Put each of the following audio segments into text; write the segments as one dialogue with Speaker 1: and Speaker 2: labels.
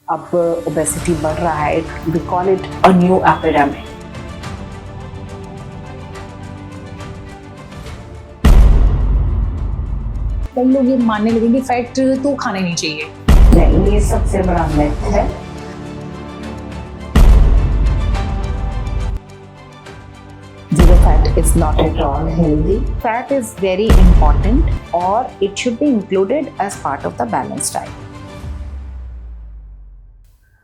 Speaker 1: अब ओबेसिटी बढ़ रहा है, we call it a new epidemic.
Speaker 2: कई लोग ये मानने लगे कि फैट तो खाना नहीं चाहिए।
Speaker 1: नहीं, ये सबसे बड़ा मिथ है। Zero fat is not at all healthy. Fat is very important or it should be included as part of the balanced diet.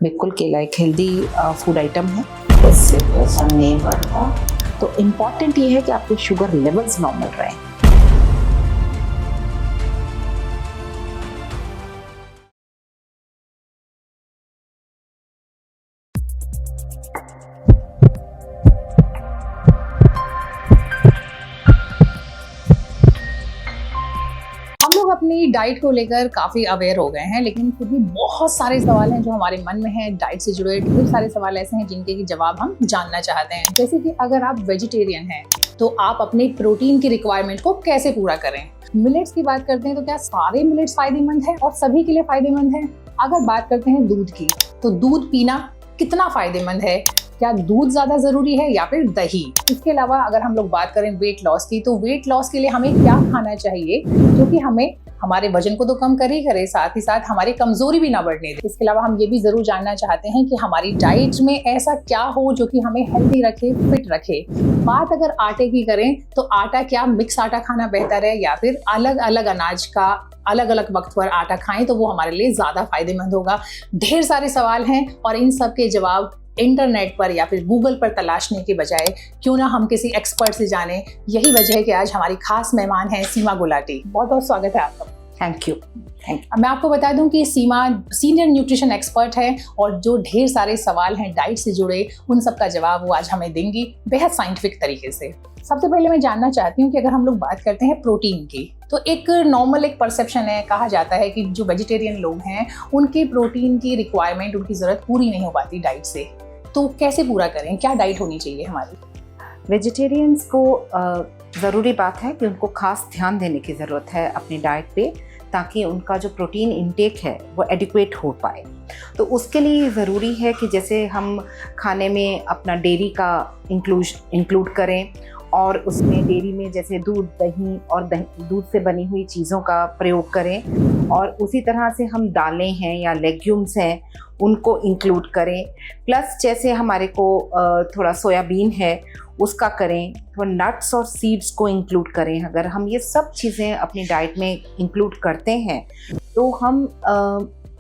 Speaker 1: बिल्कुल केला एक हेल्दी फूड आइटम है, इससे वजन नहीं बढ़ता। तो इम्पॉर्टेंट ये है कि आपके शुगर लेवल्स नॉर्मल रहें।
Speaker 2: अपनी डाइट को लेकर काफी अवेयर हो गए हैं, लेकिन फिर भी बहुत सारे सवाल हैं जो हमारे मन में हैं। डाइट से जुड़े ढेर सारे सवाल ऐसे हैं जिनके की जवाब हम जानना चाहते हैं। जैसे कि अगर आप वेजिटेरियन हैं तो आप अपने प्रोटीन की रिक्वायरमेंट को कैसे पूरा करें। मिलेट्स की बात करते हैं तो क्या सारे मिलेट्स फायदेमंद हैं और सभी के लिए फायदेमंद हैं। अगर बात करते हैं दूध की, तो दूध पीना कितना फायदेमंद है, क्या दूध ज्यादा जरूरी है या फिर दही। इसके अलावा अगर हम लोग बात करें वेट लॉस की, तो वेट लॉस के लिए हमें क्या खाना चाहिए जो कि हमें हमारे वजन को तो कम कर ही करे, साथ ही साथ हमारी कमजोरी भी ना बढ़ने दे। इसके अलावा हम ये भी जरूर जानना चाहते हैं कि हमारी डाइट में ऐसा क्या हो जो कि हमें हेल्दी रखे, फिट रखे। बात अगर आटे की करें तो आटा क्या मिक्स आटा खाना बेहतर है या फिर अलग अलग अनाज का अलग अलग वक्त पर आटा खाएं तो वो हमारे लिए ज्यादा फायदेमंद होगा। ढेर सारे सवाल हैं और इन सब के जवाब इंटरनेट पर या फिर गूगल पर तलाशने के बजाय क्यों ना हम किसी एक्सपर्ट से जाने। यही वजह है कि आज हमारी खास मेहमान हैं सीमा गुलाटी। बहुत बहुत स्वागत है आपका।
Speaker 1: Thank you.
Speaker 2: मैं आपको बता दूं कि सीमा सीनियर न्यूट्रिशन एक्सपर्ट है और जो ढेर सारे सवाल हैं डाइट से जुड़े उन सब का जवाब वो आज हमें देंगी बेहद साइंटिफिक तरीके से। सबसे पहले मैं जानना चाहती हूँ कि अगर हम लोग बात करते हैं प्रोटीन की, तो एक नॉर्मल एक परसेप्शन है, कहा जाता है कि जो वेजिटेरियन लोग हैं उनकी प्रोटीन की रिक्वायरमेंट, उनकी ज़रूरत पूरी नहीं हो पाती डाइट से। तो कैसे पूरा करें, क्या डाइट होनी चाहिए हमारी।
Speaker 1: वेजिटेरियंस को ज़रूरी बात है कि उनको खास ध्यान देने की ज़रूरत है अपनी डाइट पे, ताकि उनका जो प्रोटीन इंटेक है वो एडिक्वेट हो पाए। तो उसके लिए ज़रूरी है कि जैसे हम खाने में अपना डेयरी का इंक्लूड करें और उसमें डेयरी में जैसे दूध, दही और दूध से बनी हुई चीज़ों का प्रयोग करें, और उसी तरह से हम दालें हैं या लेग्यूम्स हैं उनको इंक्लूड करें। प्लस जैसे हमारे को थोड़ा सोयाबीन है उसका करें, तो नट्स और सीड्स को इंक्लूड करें। अगर हम ये सब चीज़ें अपनी डाइट में इंक्लूड करते हैं तो हम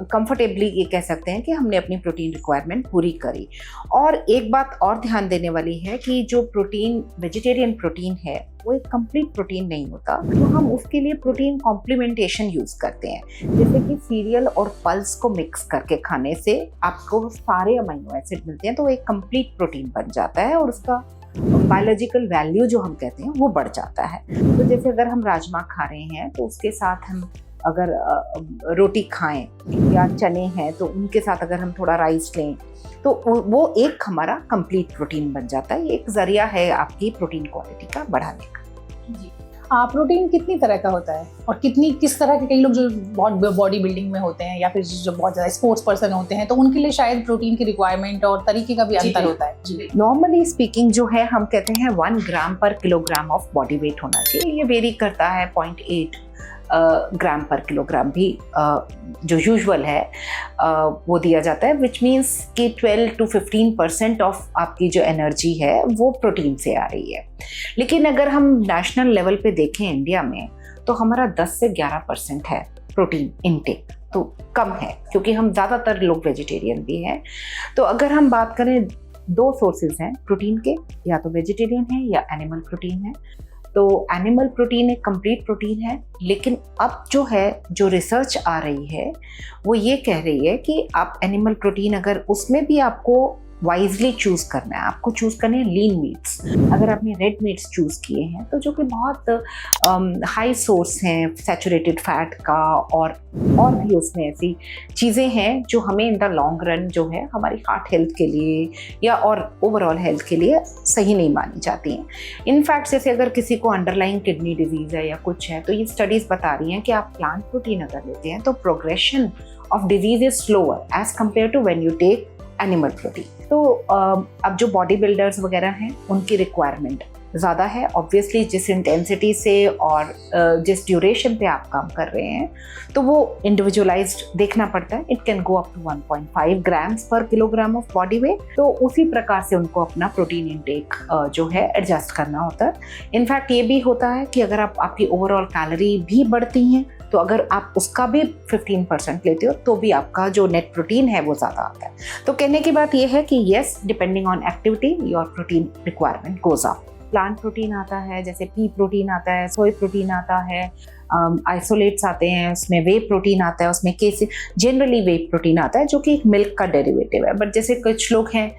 Speaker 1: कंफर्टेबली ये कह सकते हैं कि हमने अपनी प्रोटीन रिक्वायरमेंट पूरी करी। और एक बात और ध्यान देने वाली है कि जो प्रोटीन, वेजिटेरियन प्रोटीन है वो एक कंप्लीट प्रोटीन नहीं होता, तो हम उसके लिए प्रोटीन कॉम्प्लीमेंटेशन यूज़ करते हैं। जैसे कि सीरियल और पल्स को मिक्स करके खाने से आपको सारे अमीनो एसिड मिलते हैं, तो एक कंप्लीट प्रोटीन बन जाता है और उसका बायोलॉजिकल वैल्यू जो हम कहते हैं वो बढ़ जाता है। तो जैसे अगर हम राजमा खा रहे हैं तो उसके साथ हम अगर रोटी खाएं या चने हैं तो उनके साथ अगर हम थोड़ा राइस लें तो वो एक हमारा कंप्लीट प्रोटीन बन जाता है। ये एक जरिया है आपकी प्रोटीन क्वालिटी का बढ़ाने का।
Speaker 2: जी, प्रोटीन कितनी तरह का होता है और किस तरह के, कई लोग जो बहुत बॉडी बिल्डिंग में होते हैं या फिर जो बहुत ज़्यादा स्पोर्ट्स पर्सन होते हैं तो उनके लिए शायद प्रोटीन की रिक्वायरमेंट और तरीके का भी अंतर होता है। जी,
Speaker 1: नॉर्मली स्पीकिंग जो है हम कहते हैं 1 ग्राम पर किलोग्राम ऑफ बॉडी वेट होना चाहिए। ये वेरी करता है 0.8 ग्राम पर किलोग्राम भी जो यूजुअल है वो दिया जाता है, विच मीन्स कि 12 to 15% ऑफ आपकी जो एनर्जी है वो प्रोटीन से आ रही है। लेकिन अगर हम नेशनल लेवल पे देखें इंडिया में तो हमारा 10 से 11% है प्रोटीन इनटेक, तो कम है क्योंकि हम ज़्यादातर लोग वेजिटेरियन भी हैं। तो अगर हम बात करें, 2 सोर्सेज हैं प्रोटीन के, या तो वेजिटेरियन है या एनिमल प्रोटीन है। तो एनिमल प्रोटीन एक कंप्लीट प्रोटीन है, लेकिन अब जो रिसर्च आ रही है वो ये कह रही है कि आप एनिमल प्रोटीन अगर उसमें भी आपको वाइजली चूज़ करना है। आपको चूज़ करने हैं लीन मीट्स। अगर आपने रेड मीट्स चूज़ किए हैं तो जो कि बहुत हाई सोर्स हैं सैचुरेटेड फैट का, और भी उसमें ऐसी चीज़ें हैं जो हमें इन द लॉन्ग रन जो है हमारी हार्ट हेल्थ के लिए या और ओवरऑल हेल्थ के लिए सही नहीं मानी जाती हैं। इनफैक्ट जैसे अगर किसी को अंडरलाइंग किडनी डिजीज़ है या कुछ है, तो ये स्टडीज़ बता रही हैं कि आप प्लांट प्रोटीन अगर लेते हैं तो progression of disease is slower as compare to when you take animal protein. तो अब जो बॉडी बिल्डर्स वगैरह हैं उनकी रिक्वायरमेंट ज़्यादा है ऑब्वियसली, जिस इंटेंसिटी से और जिस ड्यूरेशन पे आप काम कर रहे हैं, तो वो इंडिविजुअलाइज्ड देखना पड़ता है। It can go up to 1.5 grams per kilogram of body weight. तो उसी प्रकार से उनको अपना प्रोटीन इंटेक जो है एडजस्ट करना होता है। इनफैक्ट ये भी होता है कि अगर आपकी ओवरऑल कैलोरी भी बढ़ती हैं, तो अगर आप उसका भी 15% लेते हो तो भी आपका जो नेट प्रोटीन है वो ज़्यादा आता है। तो कहने की बात ये है कि yes, depending on activity your protein requirement goes up. Plant protein आता है, जैसे पी प्रोटीन आता है, सोय प्रोटीन आता है, आइसोलेट्स आते हैं, उसमें वे प्रोटीन आता है, उसमें केसी जनरली वे प्रोटीन आता है जो कि एक मिल्क का डेरिवेटिव है। बट जैसे कुछ लोग हैं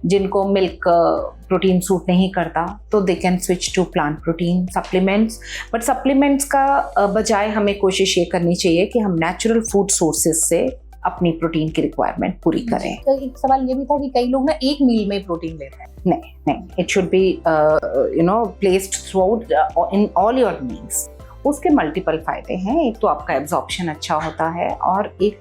Speaker 1: जिनको मिल्क प्रोटीन सूट नहीं करता, तो they can switch to plant protein supplements. But supplements का बजाय हमें कोशिश ये करनी चाहिए कि हम नेचुरल फूड सोर्सेज से अपनी प्रोटीन की रिक्वायरमेंट पूरी करें।
Speaker 2: तो एक सवाल ये भी था कि कई लोग ना एक मील में प्रोटीन लेते हैं।
Speaker 1: नहीं, it should be placed throughout in all your meals. उसके मल्टीपल फायदे हैं। एक तो आपका एब्जॉर्प्शन अच्छा होता है, और एक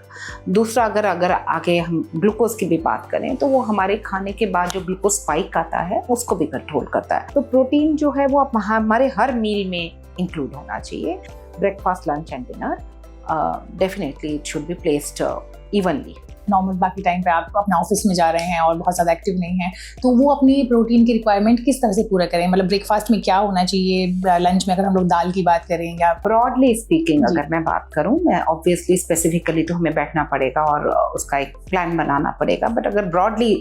Speaker 1: दूसरा अगर आगे हम ग्लूकोज की भी बात करें तो वो हमारे खाने के बाद जो ग्लूकोज स्पाइक आता है उसको भी कंट्रोल करता है। तो प्रोटीन जो है वो हमारे हर मील में इंक्लूड होना चाहिए। Breakfast, lunch and dinner, definitely it should be placed evenly.
Speaker 2: Normal बाकी टाइम पे आप अपने ऑफिस में जा रहे हैं और बहुत ज़्यादा एक्टिव नहीं हैं, तो वो अपनी प्रोटीन की रिक्वायरमेंट किस तरह से पूरा करें? मतलब ब्रेकफास्ट में क्या होना चाहिए, लंच में अगर हम लोग दाल की बात करें, या
Speaker 1: ब्रॉडली स्पीकिंग अगर मैं बात करूं, मैं ऑब्वियसली स्पेसिफिकली तो हमें बैठना पड़ेगा और उसका एक प्लान बनाना पड़ेगा। बट अगर ब्रॉडली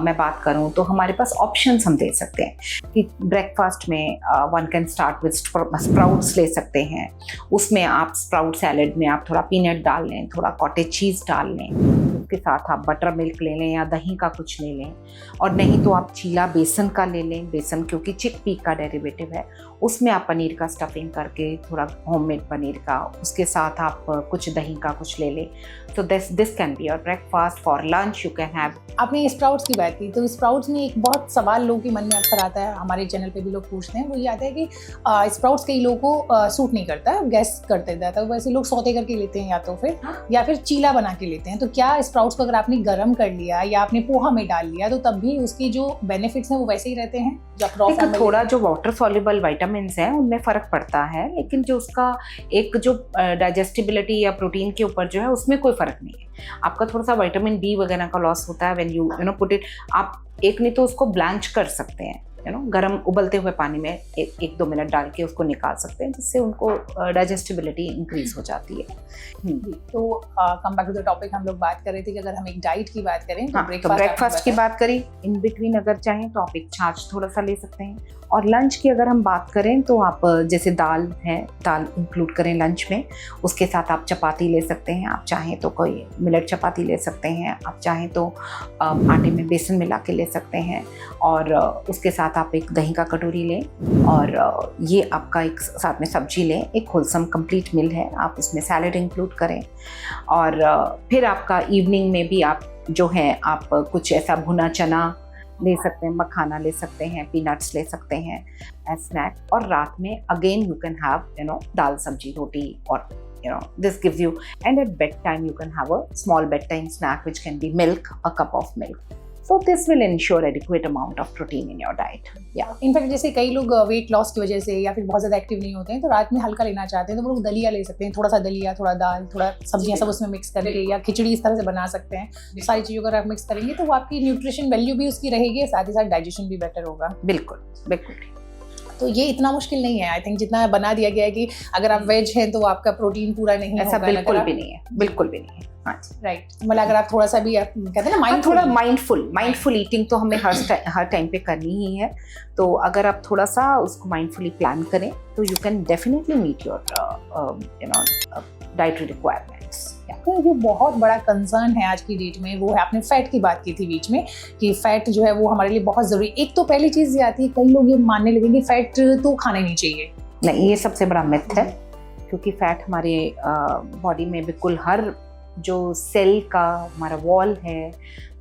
Speaker 1: मैं बात करूं तो हमारे पास ऑप्शंस हम दे सकते हैं कि ब्रेकफास्ट में one can start with sprouts ले सकते हैं। उसमें आप स्प्राउट सैलेड में आप थोड़ा पीनट डाल लें, थोड़ा कॉटेज चीज़ डाल लें, उसके साथ आप बटर मिल्क ले लें या दही का कुछ ले लें, और नहीं तो आप चीला बेसन का ले लें। बेसन क्योंकि चिकपी का डेरिवेटिव है, उसमें आप पनीर का स्टफिंग करके, थोड़ा होममेड पनीर का, उसके साथ आप कुछ दही का कुछ ले लें। तो this can be your breakfast. For lunch you can have.
Speaker 2: आपने स्प्राउट्स की बात की, तो स्प्राउट्स में एक बहुत सवाल लोगों के मन में अक्सर आता है, हमारे चैनल पे भी लोग पूछते हैं, वो ये आता है कि स्प्राउट्स कई लोगों को सूट नहीं करता है, गैस करते जाता है, वैसे लोग सौते करके लेते हैं या फिर चीला बना के लेते हैं। तो क्या स्प्राउट्स को अगर आपने गर्म कर लिया या आपने पोहा में डाल लिया तो तब भी उसकी जो बेनिफिट्स हैं वो वैसे ही रहते हैं? जब
Speaker 1: थोड़ा जो वाटर सॉल्युबल विटामिन्स हैं उनमें फ़र्क पड़ता है, लेकिन जो उसका एक जो डाइजेस्टिबिलिटी या प्रोटीन के ऊपर जो है उसमें कोई फ़र्क नहीं है। आपका थोड़ा सा विटामिन डी वगैरह का लॉस होता है when you know put it. आप एक नहीं तो उसको ब्लैंच कर सकते हैं, गर्म उबलते हुए पानी में 1-2 मिनट डाल के उसको निकाल सकते हैं, जिससे उनको डाइजेस्टिबिलिटी इंक्रीज हो जाती है।
Speaker 2: तो come back to the topic, हम लोग बात कर रहे थे कि अगर हम एक डाइट की बात करें तो
Speaker 1: ब्रेकफास्ट की बात करी, इन बिटवीन अगर चाहें तो आप एक छाछ थोड़ा सा ले सकते हैं। और लंच की अगर हम बात करें तो आप जैसे दाल है, दाल इंक्लूड करें लंच में। उसके साथ आप चपाती ले सकते हैं, आप चाहें तो कोई मिलेट चपाती ले सकते हैं, आप चाहें तो आटे में बेसन मिला के ले सकते हैं, और उसके साथ आप एक दही का कटोरी लें, और ये आपका एक साथ में सब्जी लें। एक होलसम कंप्लीट मील है, आप उसमें सैलेड इंक्लूड करें। और फिर आपका इवनिंग में भी आप जो है आप कुछ ऐसा भुना चना ले सकते हैं, मखाना ले सकते हैं, पीनट्स ले सकते हैं एज स्नैक। और रात में अगेन यू कैन हैव दाल सब्जी रोटी, और this gives you, and at bedtime you can have a small bedtime snack which can be milk, a cup of milk. So this will ensure adequate amount of protein in your diet. Yeah.
Speaker 2: In fact जैसे कई लोग weight loss की वजह से या फिर बहुत ज़्यादा एक्टिव नहीं होते हैं, तो रात में हल्का लेना चाहते हैं, तो वो लोग दलिया ले सकते हैं। थोड़ा सा दलिया, थोड़ा दाल, थोड़ा सब्जियां सब उसमें मिक्स करके, या खिचड़ी इस तरह से बना सकते हैं। सारी चीज़ों को अगर आप मिक्स करेंगे तो वो आपकी न्यूट्रिशन वैल्यू भी उसकी रहेगी, साथ ही साथ डाइजेशन भी बेटर होगा।
Speaker 1: बिल्कुल बिल्कुल।
Speaker 2: तो ये इतना मुश्किल नहीं है, आई थिंक जितना बना दिया गया है कि अगर आप वेज हैं तो आपका प्रोटीन पूरा नहीं
Speaker 1: ऐसा बिल्कुल भी नहीं है, बिल्कुल भी नहीं है।
Speaker 2: राइट, मतलब अगर आप थोड़ा सा भी कहते हैं ना
Speaker 1: थोड़ा माइंडफुल ईटिंग तो हमें हर टाइम पे करनी ही है। तो अगर आप थोड़ा सा उसको माइंडफुली प्लान करें तो you can definitely meet your dietary requirement. Fats.
Speaker 2: तो जो बहुत बड़ा कंसर्न है आज की डेट में वो है, आपने फैट की बात की थी बीच में कि फैट जो है वो हमारे लिए बहुत ज़रूरी। एक तो पहली चीज़ ये आती है, कई लोग ये मानने लगेंगे फैट तो खाने नहीं चाहिए।
Speaker 1: नहीं, ये सबसे बड़ा मिथ है, क्योंकि फैट हमारे बॉडी में बिल्कुल हर जो सेल का हमारा वॉल है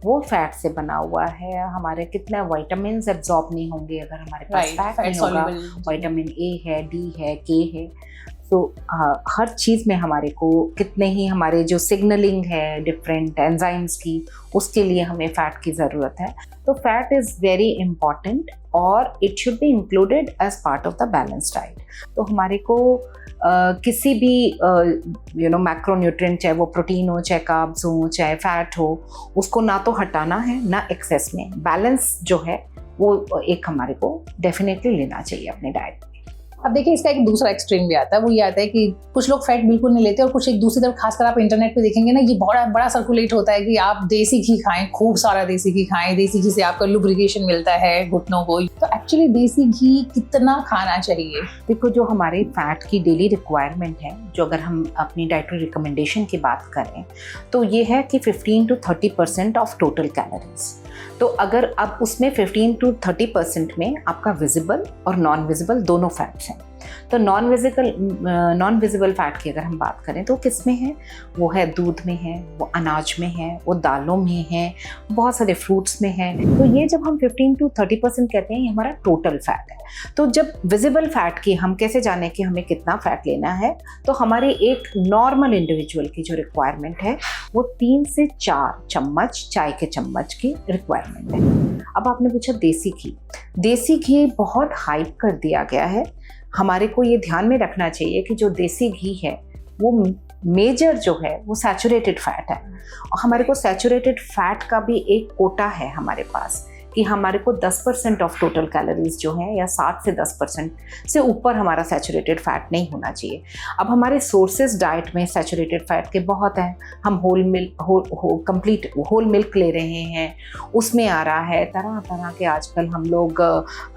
Speaker 1: वो फैट से बना हुआ है। हमारे कितने विटामिन्स एब्जॉर्ब नहीं होंगे अगर हमारे पास फैट नहीं होगा। विटामिन ए है, डी है, के है। तो हर चीज़ में हमारे को कितने ही हमारे जो सिग्नलिंग है डिफरेंट एंजाइम्स की, उसके लिए हमें फ़ैट की ज़रूरत है। तो फैट इज़ वेरी इम्पॉर्टेंट और it should be included as part of the balance diet. तो हमारे को किसी भी मैक्रोन्यूट्रिएंट, चाहे वो प्रोटीन हो, चाहे कार्ब्स हो, चाहे फैट हो, उसको ना तो हटाना है ना एक्सेस में। बैलेंस जो है वो एक हमारे को डेफिनेटली लेना चाहिए अपने डाइट में।
Speaker 2: अब देखिए, इसका एक दूसरा एक्सट्रीम भी आता है, वो ये आता है कि कुछ लोग फैट बिल्कुल नहीं लेते और कुछ एक दूसरी तरफ, खासकर आप इंटरनेट पे देखेंगे ना, ये बड़ा बड़ा सर्कुलेट होता है कि आप देसी घी खाएं, खूब सारा देसी घी खाएं, देसी घी से आपका लुब्रिकेशन मिलता है घुटनों को। तो एक्चुअली देसी घी कितना खाना चाहिए?
Speaker 1: देखो, जो हमारे फैट की डेली रिक्वायरमेंट है, जो अगर हम अपनी डाइटरी रिकमेंडेशन की बात करें तो ये है कि 15 to 30% ऑफ टोटल कैलोरीज। तो अगर अब उसमें 15 to 30% में आपका विजिबल और नॉन विजिबल दोनों फैट्स हैं। तो नॉन विजिबल फैट की अगर हम बात करें तो किस में है? वो है दूध में है, वो अनाज में है, वो दालों में है, बहुत सारे फ्रूट्स में है। तो ये जब हम 15 to 30% कहते हैं, ये हमारा टोटल फैट है। तो जब विजिबल फैट की हम कैसे जाने कि हमें कितना फैट लेना है? तो हमारे एक नॉर्मल इंडिविजुअल की जो रिक्वायरमेंट है वो 3 से 4 चम्मच चाय के चम्मच की रिक्वायरमेंट है। अब आपने पूछा देसी घी। देसी घी बहुत हाइप कर दिया गया है। हमारे को ये ध्यान में रखना चाहिए कि जो देसी घी है वो मेजर जो है वो सैचुरेटेड फैट है। और हमारे को सैचुरेटेड फैट का भी एक कोटा है हमारे पास कि हमारे को 10% ऑफ टोटल कैलोरीज जो है, या 7 से 10% से ऊपर हमारा सैचुरेटेड फैट नहीं होना चाहिए। अब हमारे सोर्सेज डाइट में सैचुरेटेड फैट के बहुत हैं। हम कंप्लीट होल मिल्क ले रहे हैं, उसमें आ रहा है तरह तरह के। आजकल हम लोग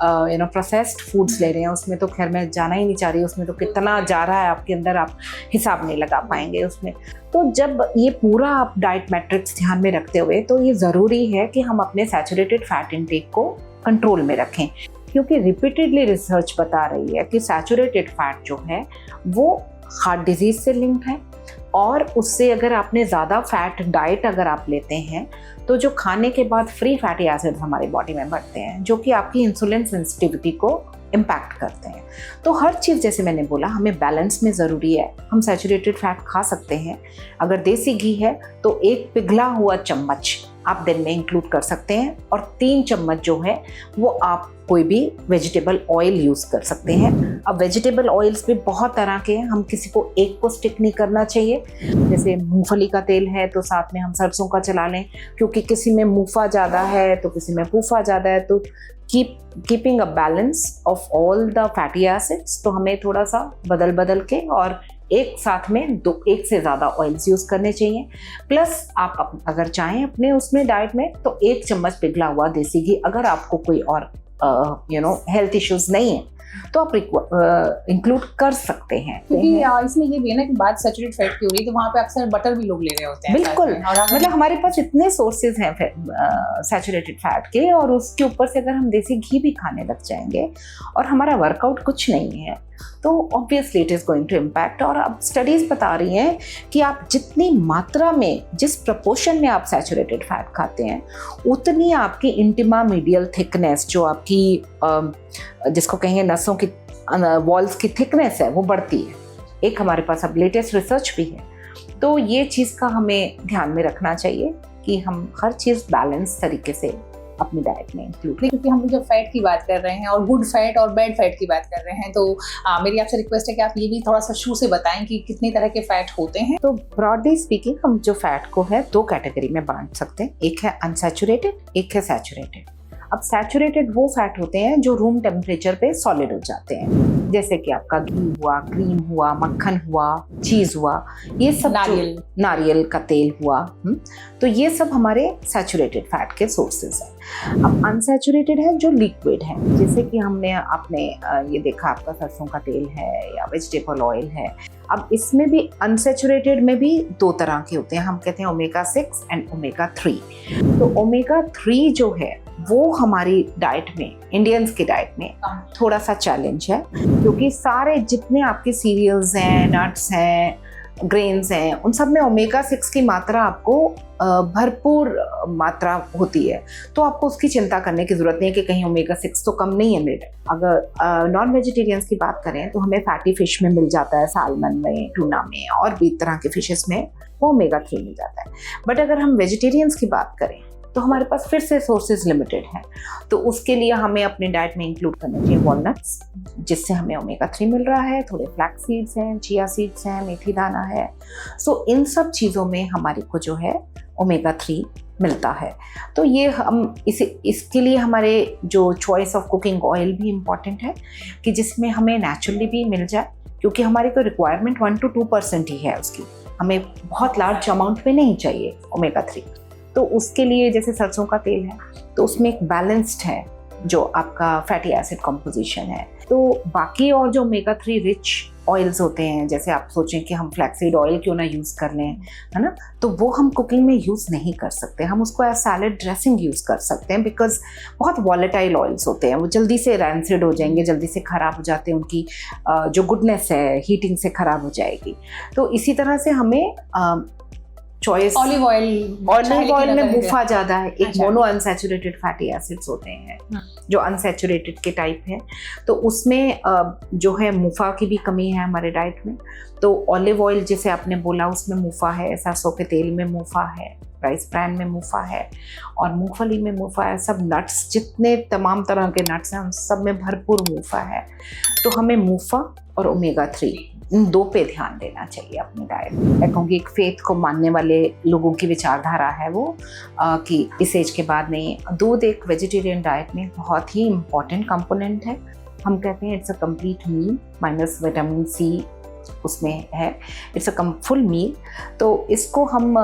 Speaker 1: प्रोसेस्ड फूड्स ले रहे हैं, उसमें तो खैर मैं जाना ही नहीं चाह रही, उसमें तो कितना जा रहा है आपके अंदर आप हिसाब नहीं लगा पाएंगे उसमें। तो जब ये पूरा आप डाइट मैट्रिक्स ध्यान में रखते हुए, तो ये ज़रूरी है कि हम अपने सैचुरेटेड फैट इंटेक को कंट्रोल में रखें, क्योंकि रिपीटेडली रिसर्च बता रही है कि सैचुरेटेड फैट जो है वो हार्ट डिजीज़ से लिंक्ड है। और उससे अगर आपने ज़्यादा फैट डाइट अगर आप लेते हैं तो जो खाने के बाद फ्री फैटी एसिड हमारी बॉडी में बढ़ते हैं, जो कि आपकी इंसुलिन सेंसिटिविटी को इम्पैक्ट करते हैं। तो हर चीज़, जैसे मैंने बोला, हमें बैलेंस में ज़रूरी है। हम सैचुरेटेड फैट खा सकते हैं। अगर देसी घी है तो एक पिघला हुआ चम्मच आप दिन में इंक्लूड कर सकते हैं, और 3 चम्मच जो है वो आप कोई भी वेजिटेबल ऑयल यूज़ कर सकते हैं। अब वेजिटेबल ऑयल्स भी बहुत तरह के हैं, हम किसी को एक को स्टिक नहीं करना चाहिए। जैसे मूंगफली का तेल है तो साथ में हम सरसों का चला लें, क्योंकि किसी में मुफा ज़्यादा है तो किसी में फूफा ज़्यादा है। तो keeping a balance of all the fatty acids, तो हमें थोड़ा सा बदल के और एक साथ में एक से ज़्यादा ऑयल्स यूज़ करने चाहिए। प्लस आप अगर चाहें अपने उसमें डाइट में तो 1 चम्मच पिघला हुआ देसी घी, अगर आपको कोई और हेल्थ इश्यूज नहीं है तो आप इंक्लूड कर सकते हैं।
Speaker 2: क्योंकि इसमें ये भी है ना कि बात सैचुरेटेड फैट की हो रही है, तो वहाँ पे अक्सर बटर भी लोग ले रहे होते हैं।
Speaker 1: बिल्कुल, मतलब हमारे पास इतने सोर्सेज हैं सैचुरेटेड फैट के, और उसके ऊपर से अगर हम देसी घी भी खाने लग जाएंगे और हमारा वर्कआउट कुछ नहीं है तो obviously it is going to impact. और अब स्टडीज़ बता रही हैं कि आप जितनी मात्रा में, जिस प्रपोर्शन में आप सैचुरेटेड फैट खाते हैं, उतनी आपकी इंटिमा मीडियल थिकनेस, जो आपकी जिसको कहेंगे नसों की वॉल्स की थिकनेस है, वो बढ़ती है। एक हमारे पास अब लेटेस्ट रिसर्च भी है। तो ये चीज़ का हमें ध्यान में रखना चाहिए कि हम हर चीज़ बैलेंस तरीके से अपनी डाइट में इंक्लूड।
Speaker 2: क्योंकि हम जब फैट की बात कर रहे हैं और गुड फैट और बैड फैट की बात कर रहे हैं, तो मेरी आपसे रिक्वेस्ट है कि आप ये भी थोड़ा सा शुरू से बताएं कि कितने तरह के फैट होते हैं।
Speaker 1: तो ब्रॉडली स्पीकिंग हम जो फैट को है 2 कैटेगरी में बांट सकते हैं। एक है अनसैचुरेटेड, एक है सैचुरेटेड। अब सैचुरेटेड वो फैट होते हैं जो रूम टेम्परेचर पे सॉलिड हो जाते हैं, जैसे कि आपका घी हुआ, क्रीम हुआ, मक्खन हुआ, चीज हुआ, ये सब नारियल का तेल हुआ। तो ये सब हमारे सैचुरेटेड फैट के सोर्सेज हैं। अब अनसैचुरेटेड है जो लिक्विड है, जैसे कि आपने ये देखा, आपका सरसों का तेल है या वेजिटेबल ऑयल है। अब इसमें भी अनसैचुरेटेड में भी दो तरह के होते हैं, हम कहते हैं ओमेगा 6 एंड ओमेगा 3। तो ओमेगा 3 जो है वो हमारी डाइट में, इंडियंस की डाइट में थोड़ा सा चैलेंज है, क्योंकि सारे जितने आपके सीरियल्स हैं, नट्स हैं, ग्रेन्स हैं, उन सब में ओमेगा 6 की मात्रा आपको भरपूर मात्रा होती है। तो आपको उसकी चिंता करने की ज़रूरत नहीं है कि कहीं ओमेगा 6 तो कम नहीं है मेरे। अगर नॉन वेजिटेरियंस की बात करें तो हमें फैटी फिश में मिल जाता है, सालमन में, टूना में और भी तरह के फिशेस में वो ओमेगा 3 मिल जाता है। बट अगर हम वेजिटेरियंस की बात करें तो हमारे पास फिर से सोर्सेज लिमिटेड हैं। तो उसके लिए हमें अपने डाइट में इंक्लूड करना चाहिए वॉलनट्स, जिससे हमें ओमेगा 3 मिल रहा है, थोड़े फ्लैक्स सीड्स हैं, चिया सीड्स हैं, मेथी दाना है। सो इन सब चीज़ों में हमारे को जो है ओमेगा 3 मिलता है। तो ये हम इसके लिए हमारे जो चॉइस ऑफ कुकिंग ऑयल भी इम्पॉर्टेंट है कि जिसमें हमें नेचुरली भी मिल जाए, क्योंकि हमारी को रिक्वायरमेंट 1 to 2% ही है उसकी, हमें बहुत लार्ज अमाउंट में नहीं चाहिए ओमेगा 3। तो उसके लिए जैसे सरसों का तेल है तो उसमें एक बैलेंस्ड है जो आपका फैटी एसिड कंपोजिशन है। तो बाकी और जो ओमेगा 3 रिच ऑयल्स होते हैं, जैसे आप सोचें कि हम फ्लैक्सीड ऑयल क्यों ना यूज़ कर लें, है ना, तो वो हम कुकिंग में यूज़ नहीं कर सकते। हम उसको एज सैलेड ड्रेसिंग यूज़ कर सकते हैं, बिकॉज बहुत वॉलेटाइल ऑयल्स होते हैं, वो जल्दी से रैंसिड हो जाएंगे, जल्दी से ख़राब हो जाते हैं, उनकी जो गुडनेस है हीटिंग से ख़राब हो जाएगी। तो इसी तरह से हमें चॉइस ऑलिव ऑयल में मुफा ज़्यादा है, एक मोनो अनसैचुरेटेड फैटी एसिड्स होते हैं जो अनसैचुरेटेड के टाइप हैं, तो उसमें जो है मुफा की भी कमी है हमारे डाइट में। तो ऑलिव ऑयल जैसे आपने बोला उसमें मुफा है, सरसों के तेल में मुफा है, राइस ब्रैन में मुफा है और मूंगफली में मुफा है, सब नट्स, जितने तमाम तरह के नट्स हैं उन सब में भरपूर मुफा है। तो हमें मुफा और ओमेगा 3 इन दो पे ध्यान देना चाहिए अपनी डाइट में, क्योंकि एक फेथ को मानने वाले लोगों की विचारधारा है वो कि इस एज के बाद नहीं। दूध एक वेजिटेरियन डाइट में बहुत ही इम्पॉर्टेंट कंपोनेंट है। हम कहते हैं it's a complete meal minus vitamin C उसमें है, इट्स अ फुल मील। तो इसको हम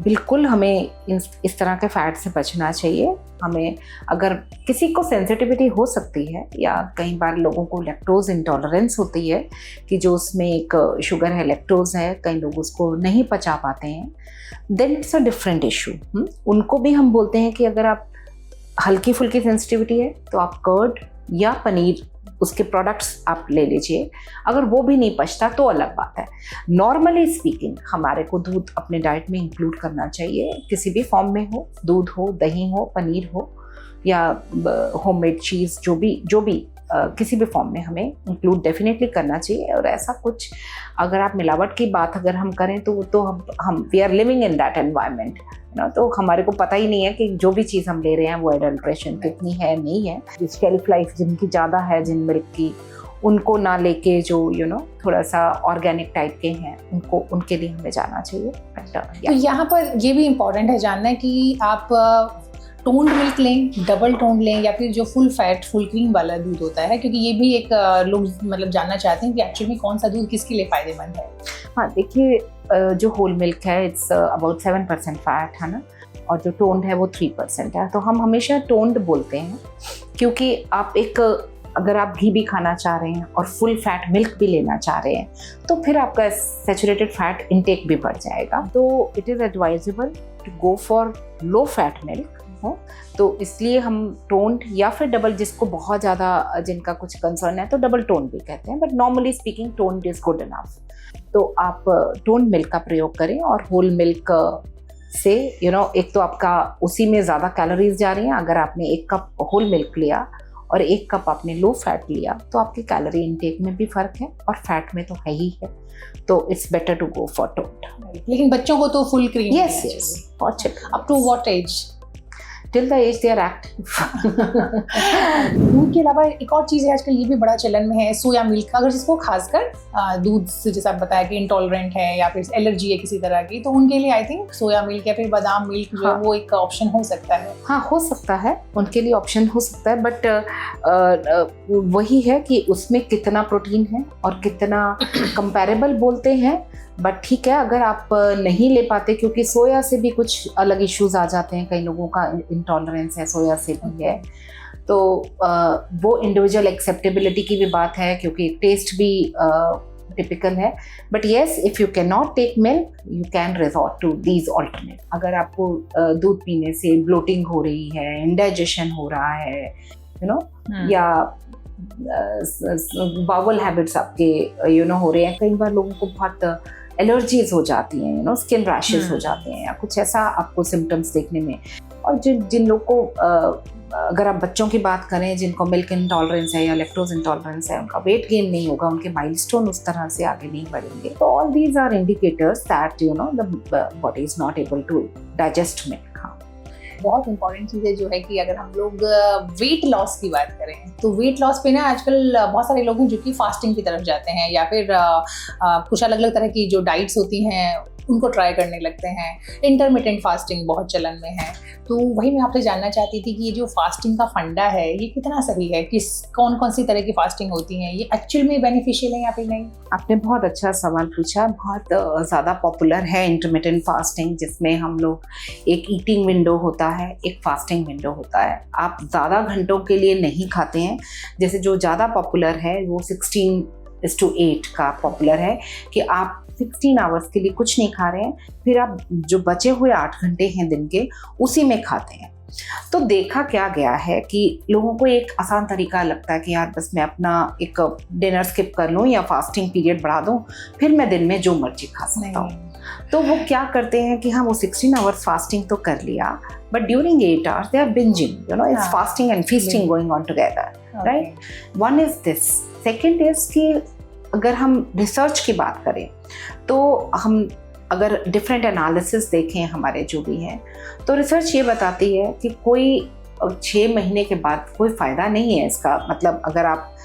Speaker 1: बिल्कुल हमें इस तरह के फैट से बचना चाहिए। हमें अगर किसी को सेंसिटिविटी हो सकती है या कई बार लोगों को लैक्टोज इंटॉलरेंस होती है कि जो उसमें एक शुगर है, लैक्टोज है, कई लोग उसको नहीं पचा पाते हैं, then it's a different issue. उनको भी हम बोलते हैं कि अगर आप हल्की फुल्की सेंसिटिविटी है तो आप कर्ड या पनीर उसके प्रोडक्ट्स आप ले लीजिए, अगर वो भी नहीं पचता तो अलग बात है। नॉर्मली स्पीकिंग हमारे को दूध अपने डाइट में इंक्लूड करना चाहिए, किसी भी फॉर्म में हो, दूध हो, दही हो, पनीर हो या होममेड चीज़, जो भी किसी भी फॉर्म में हमें इंक्लूड डेफिनेटली करना चाहिए। और ऐसा कुछ अगर आप मिलावट की बात अगर हम करें तो हम we are living in that environment ना, तो हमारे को पता ही नहीं है कि जो भी चीज़ हम ले रहे हैं वो एडल्ट्रेशन कितनी है, नहीं है। शेल्फ लाइफ जिनकी ज़्यादा है जिन मिल्क की, उनको ना लेके जो थोड़ा सा ऑर्गेनिक टाइप के हैं उनके लिए हमें जाना चाहिए।
Speaker 2: तो यहाँ पर ये भी इम्पोर्टेंट है जानना कि आप टोन्ड मिल्क लें, डबल टोन्ड लें या फिर जो फुल फैट फुल क्रीम वाला दूध होता है, क्योंकि ये भी एक लोग मतलब जानना चाहते हैं कि एक्चुअली कौन सा दूध किसके लिए फ़ायदेमंद है।
Speaker 1: हाँ, देखिए जो होल मिल्क है इट्स अबाउट 7% फैट है ना, और जो टोन्ड है वो 3% है। तो हम हमेशा टोन्ड बोलते हैं क्योंकि आप अगर आप घी भी खाना चाह रहे हैं और फुल फैट मिल्क भी लेना चाह रहे हैं तो फिर आपका सैचुरेटेड फैट इंटेक भी बढ़ जाएगा। तो it is advisable to go for low fat milk हो, तो इसलिए हम टोन्ड या फिर डबल, जिसको बहुत ज़्यादा जिनका कुछ कंसर्न है तो डबल टोन्ड भी कहते हैं, but normally speaking toned is good enough. तो आप टोन्ड मिल्क का प्रयोग करें और होल मिल्क से एक तो आपका उसी में ज़्यादा कैलोरीज जा रही हैं। अगर आपने 1 कप होल मिल्क लिया और 1 कप आपने लो फैट लिया तो आपकी कैलोरी इनटेक में भी फ़र्क है और फैट में तो है ही है। तो it's better to go for toned.
Speaker 2: लेकिन बच्चों को तो full cream.
Speaker 1: Yes,
Speaker 2: up to what age?
Speaker 1: till the age they are active.
Speaker 2: दूध के अलावा एक और चीज़ है आजकल, ये भी बड़ा चलन में है, सोया मिल्क। अगर जिसको खासकर दूध से, जैसे आप बताया कि इंटॉलरेंट है या फिर एलर्जी है किसी तरह की, तो उनके लिए आई थिंक सोया मिल्क या फिर बादाम मिल्क जो है वो एक ऑप्शन हो सकता है।
Speaker 1: हाँ, हो सकता है, उनके लिए ऑप्शन हो सकता है, बट वही है कि उसमें कितना प्रोटीन है और कितना कंपैरेबल बोलते हैं। बट ठीक है, अगर आप नहीं ले पाते, क्योंकि सोया से भी कुछ अलग इश्यूज आ जाते हैं, कई लोगों का इंटॉलरेंस है सोया से भी है, तो वो इंडिविजुअल एक्सेप्टेबिलिटी की भी बात है, क्योंकि टेस्ट भी टिपिकल है। But yes, if you can not take milk, you can resort to these alternate. अगर आपको दूध पीने से ब्लोटिंग हो रही है, इंडाइजेशन हो रहा है, या बाउल हैबिट्स आपके हो रहे हैं, कई बार लोगों को बहुत एलर्जीज हो जाती हैं, स्किन रैशेस हो जाते हैं, या कुछ ऐसा आपको सिम्टम्स देखने में। और जिन लोग को अगर आप बच्चों की बात करें जिनको मिल्क इंटॉलरेंस है या लैक्टोज इंटॉलरेंस है, उनका वेट गेन नहीं होगा, उनके माइलस्टोन उस तरह से आगे नहीं बढ़ेंगे। तो all these are indicators that the body is not able to digest milk.
Speaker 2: बहुत इंपॉर्टेंट चीज़ है जो है कि अगर हम लोग वेट लॉस की बात करें, तो वेट लॉस पे ना आजकल बहुत सारे लोग हैं जो कि फास्टिंग की तरफ जाते हैं, या फिर कुछ अलग अलग तरह की जो डाइट्स होती हैं उनको ट्राई करने लगते हैं। इंटरमिटेंट फास्टिंग बहुत चलन में है। तो वही मैं आपसे जानना चाहती थी कि ये जो फास्टिंग का फंडा है ये कितना सही है, कौन कौन सी तरह की फास्टिंग होती हैं, ये एक्चुअल में बेनिफिशियल है या फिर नहीं?
Speaker 1: आपने बहुत अच्छा सवाल पूछा। बहुत ज़्यादा पॉपुलर है इंटरमिटेंट फास्टिंग, जिसमें हम लोग एक ईटिंग विंडो होता है, एक फास्टिंग विंडो होता है। आप ज़्यादा घंटों के लिए नहीं खाते हैं। जैसे जो ज़्यादा पॉपुलर है वो 16:8 का पॉपुलर है, कि आप 16 आवर्स के लिए कुछ नहीं खा रहे हैं, फिर आप जो बचे हुए 8 घंटे हैं दिन के, उसी में खाते हैं। तो देखा क्या गया है कि लोगों को एक आसान तरीका लगता है कि यार बस मैं अपना एक डिनर स्किप कर लूँ या फास्टिंग पीरियड बढ़ा दूँ, फिर मैं दिन में जो मर्जी खा सकता हूँ। तो वो क्या करते हैं कि हाँ, वो 16 आवर्स फास्टिंग तो कर लिया, but during 8 hours they are bingeing, it's fasting and feasting going on together, right? One is this. Second is कि अगर हम रिसर्च की बात करें, तो हम अगर डिफरेंट एनालिसिस देखें हमारे जो भी हैं, तो रिसर्च ये बताती है कि कोई 6 महीने के बाद कोई फ़ायदा नहीं है इसका। मतलब अगर आप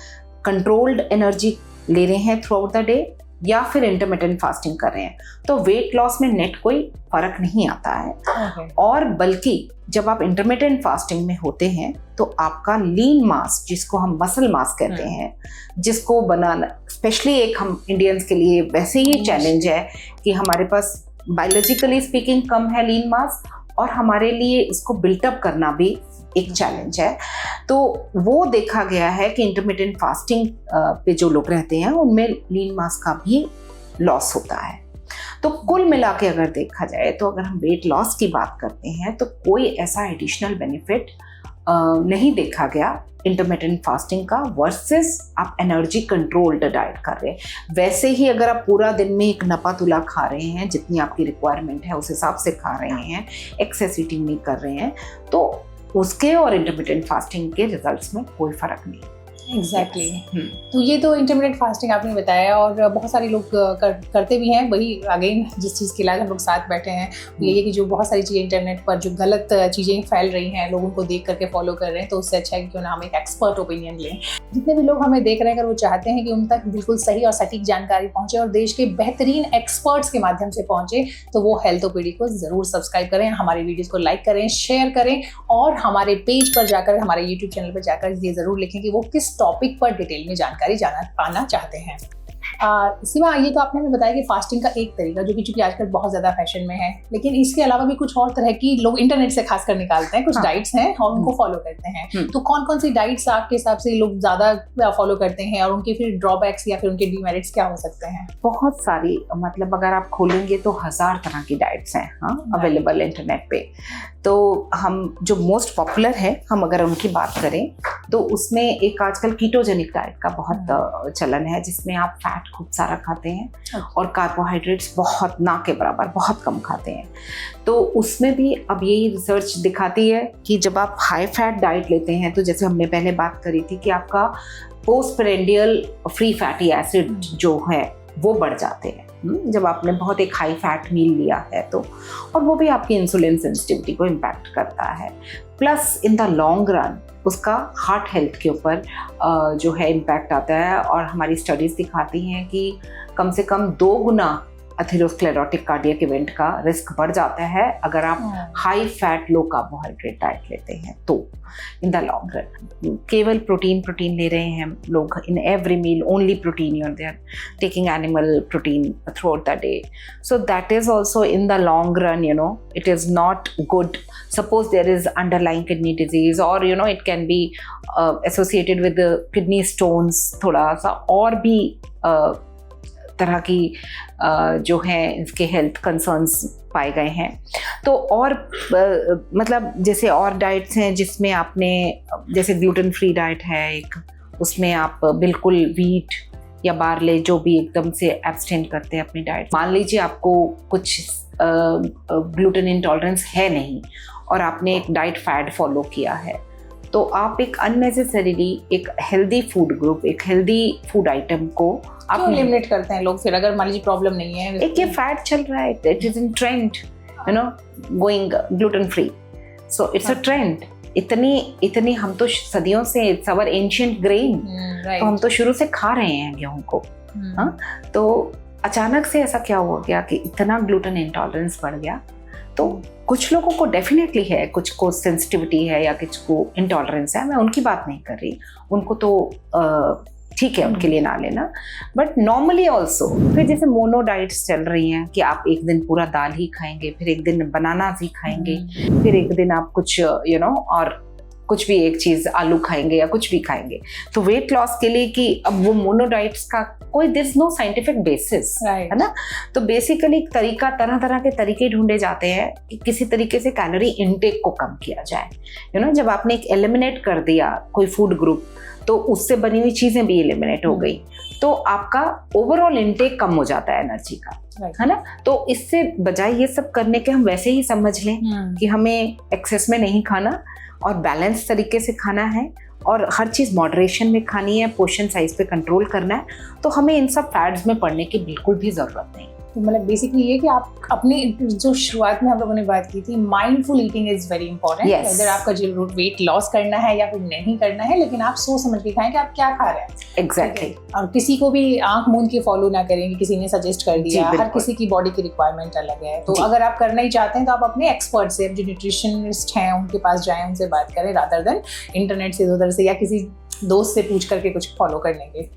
Speaker 1: कंट्रोल्ड एनर्जी ले रहे हैं थ्रू आउट द डे या फिर इंटरमिटेंट फास्टिंग कर रहे हैं, तो वेट लॉस में नेट कोई फ़र्क नहीं आता है। और बल्कि जब आप इंटरमिटेंट फास्टिंग में होते हैं तो आपका लीन मास, जिसको हम मसल मास कहते हैं, जिसको बनाना स्पेशली एक हम इंडियंस के लिए वैसे ही चैलेंज है कि हमारे पास बायोलॉजिकली स्पीकिंग कम है लीन मास, और हमारे लिए इसको बिल्टअप करना भी एक चैलेंज है। तो वो देखा गया है कि इंटरमिटेंट फास्टिंग पे जो लोग रहते हैं उनमें लीन मास का भी लॉस होता है। तो कुल मिला के अगर देखा जाए, तो अगर हम वेट लॉस की बात करते हैं तो कोई ऐसा एडिशनल बेनिफिट नहीं देखा गया इंटरमिटेंट फास्टिंग का वर्सेस आप एनर्जी कंट्रोल्ड डाइट कर रहे हैं। वैसे ही अगर आप पूरा दिन में एक नपा तुला खा रहे हैं, जितनी आपकी रिक्वायरमेंट है उस हिसाब से खा रहे हैं, एक्सेस ईटिंग नहीं कर रहे हैं, तो उसके और इंटरमिटेंट फास्टिंग के रिजल्ट्स में कोई फ़र्क नहीं।
Speaker 2: एग्जैक्टली। तो ये तो इंटरमिटेंट फास्टिंग आपने बताया, और बहुत सारे लोग करते भी हैं। वही अगेन जिस चीज़ के इलाज हम लोग साथ बैठे हैं, ये है कि जो बहुत सारी चीज़ें इंटरनेट पर जो गलत चीज़ें फैल रही हैं, लोग उनको देख करके फॉलो कर रहे हैं, तो उससे अच्छा है कि क्यों ना हम एक एक्सपर्ट ओपिनियन लें। जितने भी लोग हमें देख रहे हैं, अगर वो चाहते हैं कि उन तक बिल्कुल सही और सटीक जानकारी पहुँचे और देश के बेहतरीन एक्सपर्ट्स के माध्यम से पहुँचे, तो वो हेल्थोपीडी को ज़रूर सब्सक्राइब करें, हमारे वीडियोज़ को लाइक करें, शेयर करें, और हमारे पेज पर जाकर, हमारे यूट्यूब चैनल पर जाकर ये ज़रूर लिखें कि वो किस टॉपिक पर डिटेल में जानकारी पाना चाहते हैं। सीमा, ये तो आपने हमें बताया कि फास्टिंग का एक तरीका जो कि चूंकि आजकल बहुत ज़्यादा फैशन में है, लेकिन इसके अलावा भी कुछ और तरह की लोग इंटरनेट से खासकर निकालते हैं, कुछ डाइट्स हैं और उनको फॉलो करते हैं। तो कौन कौन सी डाइट्स आपके हिसाब से लोग ज़्यादा फॉलो करते हैं, और उनके फिर ड्रॉबैक्स या फिर उनके डीमेरिट्स क्या हो सकते हैं?
Speaker 1: बहुत सारी, मतलब अगर आप खोलेंगे तो 1000 तरह की डाइट्स हैं अवेलेबल इंटरनेट पे। तो हम जो मोस्ट पॉपुलर है, हम अगर उनकी बात करें, तो उसमें एक आजकल कीटोजेनिक डाइट का बहुत चलन है, जिसमें आप फैट खूब सारा खाते हैं और कार्बोहाइड्रेट्स बहुत ना के बराबर बहुत कम खाते हैं। तो उसमें भी अब यही रिसर्च दिखाती है कि जब आप हाई फैट डाइट लेते हैं, तो जैसे हमने पहले बात करी थी कि आपका post prandial free fatty acid जो है वो बढ़ जाते हैं, जब आपने बहुत एक हाई फैट मील लिया है तो, और वो भी आपकी इंसुलिन सेंसिटिविटी को इम्पैक्ट करता है। Plus in the long run उसका हार्ट हेल्थ के ऊपर जो है इम्पैक्ट आता है, और हमारी स्टडीज़ दिखाती हैं कि कम से कम 2 गुना एथेरोस्क्लेरोटिक कार्डियक इवेंट का रिस्क बढ़ जाता है अगर आप high fat low carbohydrate diet लेते हैं तो इन द लॉन्ग रन। केवल प्रोटीन ले रहे हैं लोग in every meal, only protein, और they are taking animal protein throughout the day, so that is also in the long run it is not good. Suppose there is underlying kidney disease, or it can be associated with the kidney stones, थोड़ा सा और भी तरह की जो हैं इसके health concerns पाए गए हैं। तो और मतलब जैसे और डाइट्स हैं जिसमें आपने, जैसे ग्लूटेन फ्री डाइट है एक, उसमें आप बिल्कुल वीट या बार्ले जो भी एकदम से एब्सटेंड करते हैं अपनी डाइट। मान लीजिए आपको कुछ ग्लूटेन इंटॉलरेंस है नहीं और आपने एक डाइट फैड फॉलो किया है, तो आप एक अननेसेसरीली एक हेल्दी फूड ग्रुप, एक हेल्दी फूड आइटम को आप
Speaker 2: क्यों एलिमिनेट करते हैं लोग फिर, अगर मान लीजिए प्रॉब्लम नहीं है?
Speaker 1: एक ये फैड चल रहा है, it is in trend, going gluten free, so it's a trend. इतनी हम तो सदियों से, इट्स आवर एंशिएंट ग्रेन, तो हम तो शुरू से खा रहे हैं गेहूं को। तो अचानक से ऐसा क्या हो गया कि इतना ग्लूटेन इंटॉलरेंस बढ़ गया? तो कुछ लोगों को डेफिनेटली है, कुछ को सेंसिटिविटी है या कुछ को इंटॉलरेंस है, मैं उनकी बात नहीं कर रही, उनको तो ठीक है उनके लिए ना लेना, बट नॉर्मली ऑल्सो फिर जैसे मोनो डाइट्स चल रही हैं कि आप एक दिन पूरा दाल ही खाएंगे, फिर एक दिन बनाना ही खाएंगे, फिर एक दिन आप कुछ और कुछ भी एक चीज़ आलू खाएंगे या कुछ भी खाएंगे, तो वेट लॉस के लिए कि अब वो मोनो डाइट्स का कोई there is no scientific basis, है ना। तो बेसिकली तरीका, तरह तरह के तरीके ढूंढे जाते हैं कि किसी तरीके से कैलोरी इनटेक को कम किया जाए। जब आपने एक एलिमिनेट कर दिया कोई फूड ग्रुप, तो उससे बनी हुई चीज़ें भी एलिमिनेट हो गई, तो आपका ओवरऑल इनटेक कम हो जाता है एनर्जी का, है ना। तो इससे बजाय ये सब करने के हम वैसे ही समझ लें कि हमें एक्सेस में नहीं खाना और बैलेंस तरीके से खाना है, और हर चीज़ मॉडरेशन में खानी है, पोर्शन साइज पे कंट्रोल करना है, तो हमें इन सब फैड्स में पड़ने की बिल्कुल भी ज़रूरत नहीं।
Speaker 2: तो मतलब बेसिकली ये कि आप अपनी, जो शुरुआत में हम लोगों ने बात की थी, mindful eating is very important. अगर आपका जो वेट लॉस करना है या फिर नहीं करना है, लेकिन आप सोच समझ के खाएं कि आप क्या खा रहे हैं।
Speaker 1: एग्जैक्टली।
Speaker 2: और किसी को भी आंख मूंद के फॉलो ना करें कि किसी ने सजेस्ट कर दिया, हर किसी की बॉडी की रिक्वायरमेंट अलग है। तो अगर आप करना ही चाहते हैं तो आप अपने एक्सपर्ट से, जो न्यूट्रिशनिस्ट हैं उनके पास जाएं, उनसे बात करें, रादर देन इंटरनेट से उधर से या किसी दोस्त से पूछ करके कुछ फॉलो करने के।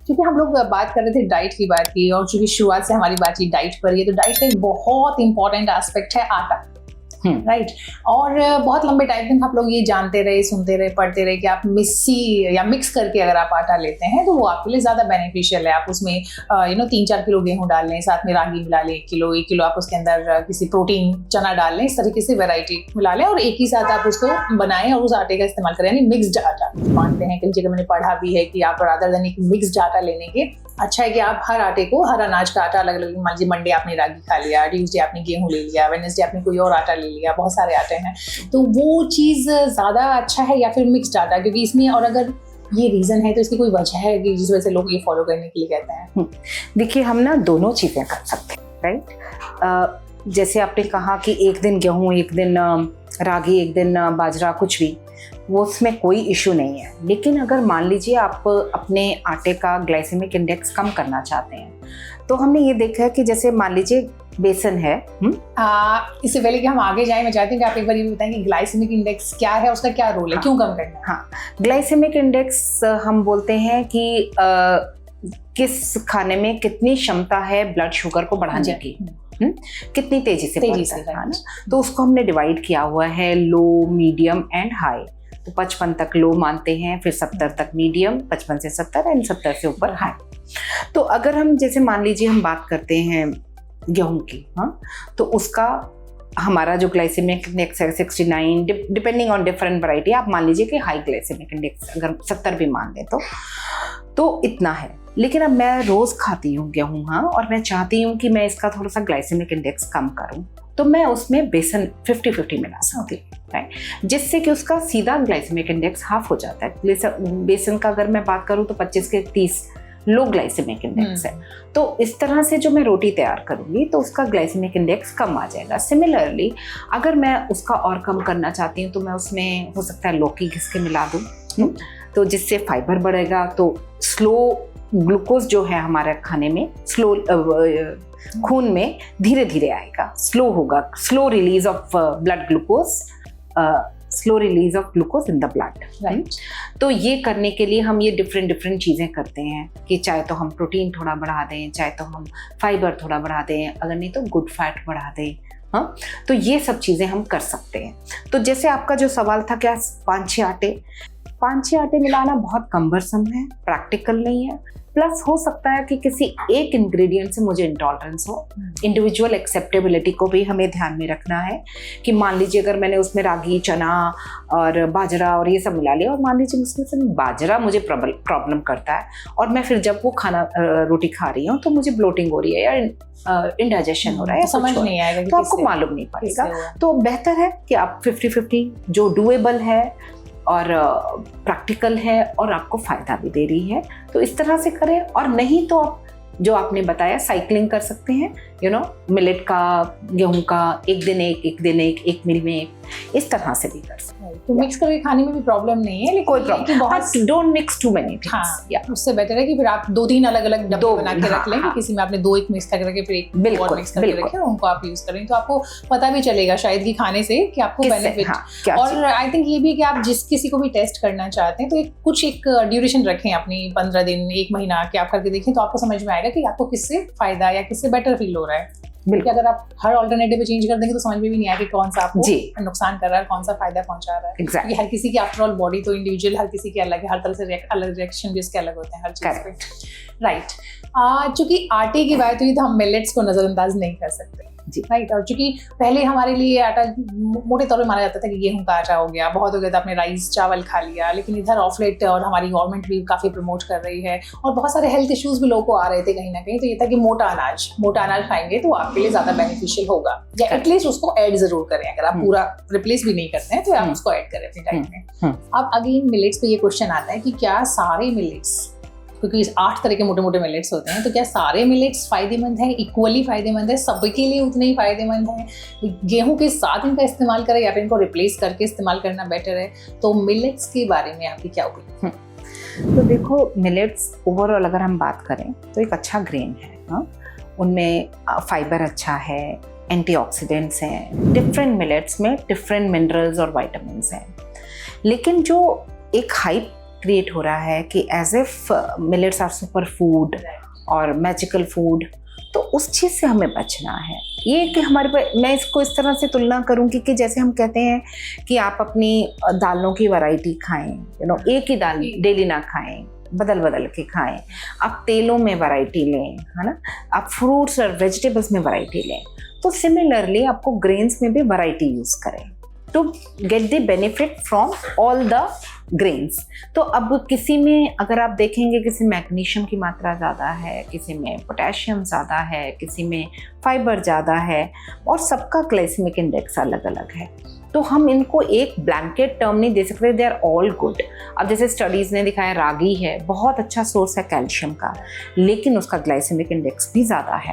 Speaker 2: क्योंकि हम लोग बात कर रहे थे डाइट की बात की, और चूंकि शुरुआत से हमारी बातचीत डाइट पर है, तो डाइट का एक बहुत इंपॉर्टेंट एस्पेक्ट है आटा, राइट। और बहुत लंबे टाइम तक आप लोग ये जानते रहे, सुनते रहे, पढ़ते रहे कि आप मिक्सी या मिक्स करके अगर आप आटा लेते हैं तो वो आपके लिए ज़्यादा बेनिफिशियल है। आप उसमें 3-4 किलो गेहूं डाल लें, साथ में रागी मिला लें 1 किलो आप उसके अंदर किसी प्रोटीन चना डाल लें, इस तरीके से वेराइटी मिला लें और एक ही साथ आप उसको बनाएं और उस आटे का इस्तेमाल करें, यानी मिक्सड आटा। मानते हैं, कई जगह मैंने पढ़ा भी है कि आप रादर देन एक मिक्सड आटा लेने के अच्छा है कि आप हर आटे को, हर अनाज का आटा अलग अलग, मान लीजिए मंडे आपने रागी खा लिया, ट्यूसडे आपने गेहूं ले लिया, वेडनेसडे आपने कोई और आटा ले लिया, बहुत सारे आटे हैं, तो वो चीज़ ज़्यादा अच्छा है या फिर मिक्सड आटा? क्योंकि इसमें, और अगर ये रीज़न है तो इसकी कोई वजह है कि जिस वजह से लोग ये फॉलो करने के लिए कहते हैं?
Speaker 1: देखिए, हम ना दोनों चीज़ें कर सकते हैं, राइट। जैसे आपने कहा कि एक दिन गेहूं, एक दिन रागी, एक दिन बाजरा, कुछ भी, वो उसमें कोई इशू नहीं है। लेकिन अगर मान लीजिए आप अपने आटे का ग्लाइसेमिक इंडेक्स कम करना चाहते हैं, तो हमने ये देखा है कि जैसे मान लीजिए बेसन है।
Speaker 2: इससे पहले कि हम आगे जाएं, मैं चाहती हूँ कि आप एक बार ये बताएं कि ग्लाइसेमिक इंडेक्स क्या है, उसका क्या रोल है, क्यों कम करना है?
Speaker 1: हाँ, ग्लाइसेमिक इंडेक्स हम बोलते हैं कि किस खाने में कितनी क्षमता है ब्लड शुगर को बढ़ाने की, कितनी तेजी से ना, तो उसको हमने डिवाइड किया हुआ है लो, मीडियम एंड हाई। तो 55 तक लो मानते हैं, फिर 70 तक मीडियम, 55 से 70 एंड 70 से ऊपर हाई। तो अगर हम जैसे मान लीजिए हम बात करते हैं गेहूं की, तो उसका हमारा जो ग्लाइसेमिक इंडेक्स है 69, डिपेंडिंग ऑन डिफरेंट वैरायटी। आप मान लीजिए कि हाई ग्लाइसेमिक इंडेक्स अगर 70 भी मान लें तो इतना है। लेकिन अब मैं रोज़ खाती हूँ गेहूँ, और मैं चाहती हूँ कि मैं इसका थोड़ा सा ग्लाइसेमिक इंडेक्स कम करूँ, तो मैं उसमें बेसन 50-50 मिला सकती हूँ, राइट, जिससे कि उसका सीधा ग्लाइसेमिक इंडेक्स हाफ हो जाता है। बेसन का अगर मैं बात करूँ तो 25 के 30 लो ग्लाइसेमिक इंडेक्स है। तो इस तरह से जो मैं रोटी तैयार करूँगी तो उसका ग्लाइसेमिक इंडेक्स कम आ जाएगा। सिमिलरली अगर मैं उसका और कम करना चाहती हूँ तो मैं उसमें हो सकता है लौकी घिस के मिला दूँ, तो जिससे फाइबर बढ़ेगा। तो स्लो ग्लूकोज जो है हमारे खाने में स्लो खून में धीरे धीरे आएगा, स्लो होगा, slow release of blood glucose, slow release of glucose in the blood, right. तो ये करने के लिए हम ये डिफरेंट चीज़ें करते हैं कि चाहे तो हम प्रोटीन थोड़ा बढ़ा दें, चाहे तो हम फाइबर थोड़ा बढ़ा दें, अगर नहीं तो गुड फैट बढ़ा दें। हाँ, तो ये सब चीज़ें हम कर सकते हैं। तो जैसे आपका जो सवाल था क्या 5-6 आटे मिलाना बहुत कम्बरसम है, प्रैक्टिकल नहीं है। प्लस हो सकता है कि किसी एक इंग्रेडिएंट से मुझे इंटॉलरेंस हो। इंडिविजुअल एक्सेप्टेबिलिटी को भी हमें ध्यान में रखना है कि मान लीजिए अगर मैंने उसमें रागी, चना और बाजरा और ये सब मिला लिया और मान लीजिए उसमें से बाजरा मुझे प्रॉब्लम करता है और मैं फिर जब वो खाना रोटी खा रही हूँ तो मुझे ब्लोटिंग हो रही है या इंडाइजेशन हो रहा है,
Speaker 2: समझ नहीं आएगा
Speaker 1: तो आपको मालूम नहीं पड़ेगा। तो बेहतर है कि आप 50-50 जो डुएबल है और प्रैक्टिकल है और आपको फ़ायदा भी दे रही है तो इस तरह से करें। और नहीं तो आप जो आपने बताया साइकिलिंग कर सकते हैं, मिलेट का, गेहूं का, एक दिन एक मील में एक, इस तरह से भी कर सकते हैं।
Speaker 2: तो मिक्स करके खाने में भी प्रॉब्लम नहीं है, लेकिन
Speaker 1: कोई problem, don't mix too many things.
Speaker 2: हाँ, उससे बेटर है कि फिर आप 2-3 अलग-अलग डब्बे बना के रख लें। किसी में आपने 2 एक मिक्स करके फिर एक और मिक्स करके रखें, उनको आप यूज करें तो आपको पता भी चलेगा शायद कि खाने से कि आपको बेनिफिट। और आई थिंक ये भी कि आप जिस किसी को भी टेस्ट करना चाहते हैं तो एक ड्यूरेशन रखें अपनी, 15 दिन, 1 महीना के आप करके देखें तो आपको समझ में आएगा कि आपको किससे फायदा या किससे बेटर फील हो रहा है। बिल्कुल, अगर आप हर ऑल्टरनेटिव पे चेंज कर देंगे तो समझ में भी नहीं आएगा कि कौन सा आपको नुकसान कर रहा है, कौन सा फायदा पहुंचा रहा है। क्योंकि हर किसी की आफ्टर ऑल बॉडी तो इंडिविजुअल, हर किसी की अलग है, हर तरह से अलग रिएक्शन भी उसके अलग होते हैं हर चीज पे, राइट। चूंकि आटे की बात हुई तो हम मिलेट्स को नजरअंदाज नहीं कर सकते, राइट। और चूंकि पहले हमारे लिए आटा मोटे तौर पे माना जाता था कि गेहूं का आटा हो गया, बहुत हो गया था, आपने राइस चावल खा लिया, लेकिन इधर ऑफ लेट और हमारी गवर्नमेंट भी काफी प्रमोट कर रही है और बहुत सारे हेल्थ इश्यूज भी लोगों को आ रहे थे कहीं ना कहीं। तो ये था कि मोटा अनाज खाएंगे तो आपके लिए ज्यादा बेनिफिशियल होगा, या एटलीस्ट उसको ऐड जरूर करें। अगर आप पूरा रिप्लेस भी नहीं करते हैं तो आप उसको ऐड करें अपनी डाइट में। अब अगेन मिलेट्स पे ये क्वेश्चन आता है कि क्या सारे मिलेट्स, क्योंकि 8 तरह के मोटे मोटे मिलेट्स होते हैं, तो क्या सारे मिलेट्स फायदेमंद हैं, इक्वली फायदेमंद है, सबके लिए उतने ही फायदेमंद हैं? गेहूं के साथ इनका इस्तेमाल करें या फिर इनको रिप्लेस करके इस्तेमाल करना बेटर है? तो मिलेट्स के बारे में आपकी क्या ओपिनियन?
Speaker 1: तो देखो, मिलेट्स ओवरऑल अगर हम बात करें तो एक अच्छा ग्रेन है। हाँ, उनमें फाइबर अच्छा है, एंटीऑक्सीडेंट्स हैं, डिफरेंट मिलेट्स में डिफरेंट मिनरल्स और वाइटामिन्स हैं। लेकिन जो एक हाइप क्रिएट हो रहा है कि as if millets are super food और मैजिकल फूड, तो उस चीज़ से हमें बचना है। ये कि हमारे पर, मैं इसको इस तरह से तुलना करूँगी कि जैसे हम कहते हैं कि आप अपनी दालों की वैरायटी खाएं, एक ही दाल डेली ना खाएं, बदल बदल के खाएं। आप तेलों में वैरायटी लें, है ना, आप फ्रूट्स और वेजिटेबल्स में वैरायटी लें। तो सिमिलरली आपको ग्रेन्स में भी वैरायटी यूज़ करें to get the benefit from all the grains. तो अब किसी में अगर आप देखेंगे, किसी में मैग्नीशियम की मात्रा ज़्यादा है, किसी में पोटेशियम ज़्यादा है, किसी में फाइबर ज़्यादा है, और सबका ग्लाइसेमिक इंडेक्स अलग अलग है। तो हम इनको एक ब्लैंकेट टर्म नहीं दे सकते, दे आर ऑल गुड। अब जैसे स्टडीज़ ने दिखाया, रागी है, बहुत अच्छा सोर्स है कैल्शियम का, लेकिन उसका ग्लाइसेमिक इंडेक्स भी ज़्यादा